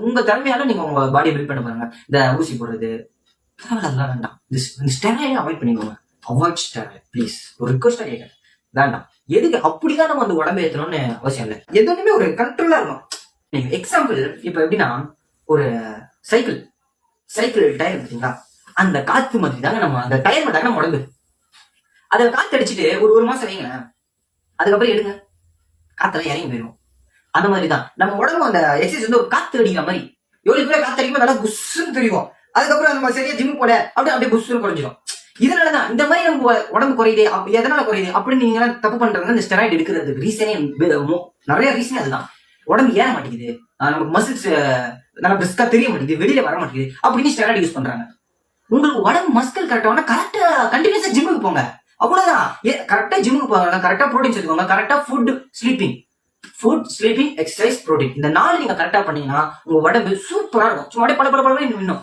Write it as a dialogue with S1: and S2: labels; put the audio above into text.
S1: உங்க திறமையால நீங்க உங்க பாடியை பில்ட் பண்ண பாருங்க. இந்த ஊசி போடுறது அதெல்லாம் வேண்டாம். இந்த ஸ்டெராய்டை அவாய்ட் பண்ணிக்கோங்க. Avoid steroid please. ஒரு ரிக்வஸ்டா கேட்கறேன், வேண்டாம். எதுக்கு அப்படிதான் நம்ம வந்து உடம்பு ஏற்றணும்னு அவசியம் இல்லை. எதுவுமே ஒரு கண்ட்ரோலா இருக்கும். நீங்க எக்ஸாம்பிள் இப்ப எப்படின்னா, ஒரு சைக்கிள் டயர் பார்த்தீங்களா, அந்த காத்து மாதிரி தாங்க நம்ம அந்த டயர் மாதிரி நம்ம உடம்பு. அதை காத்து அடிச்சுட்டு ஒரு மாசம் வைங்களேன், அதுக்கப்புறம் எடுங்க, காத்தெல்லாம் இறங்கி போயிடும். அந்த மாதிரிதான் நம்ம உடம்பு அந்த எக்ஸசைஸ் வந்து ஒரு காத்து அடிக்கிற மாதிரி. எவ்வளவு கூட காத்து அடிக்கும் நல்லா குஸ்ன்னு தெரியும். அதுக்கப்புறம் நம்ம சரியா ஜிம் போல அப்படியே குஸ்ன்னு குறைஞ்சிடும். இதனாலதான் இந்த மாதிரி நம்ம உடம்பு குறையுது. எதனால குறையுது அப்படின்னு நீங்க தப்பு பண்றது, இந்த ஸ்டெராய்டு எடுக்கிறதுக்கு ரீசனே நிறைய ரீசனே அதுதான். உடம்பு ஏற மாட்டேங்குது, நமக்கு மசில்ஸ் நல்லா பிரிஸ்கா தெரிய மாட்டேங்குது, வெளியில வர மாட்டேங்குது அப்படின்னு ஸ்டெராய்டு யூஸ் பண்றாங்க. உங்களுக்கு உடம்பு மஸ்கல் கரெக்டா கரெக்டா கண்டினியூஸா ஜிம்முக்கு போங்க, அவ்வளவுதான். கரெக்டா ஜிம்முக்கு போங்க, கரெக்டா ப்ரோட்டீன் எடுத்துக்கோங்க, கரெக்டா ஃபுட் ஸ்லீப்பிங் எக்ஸசைஸ் ப்ரோட்டீன், இந்த 4 நீங்க கரெக்டா பண்ணீங்கன்னா உங்க உடம்பு சூப்பரா இருக்கும். சும்மா பட இன்னும்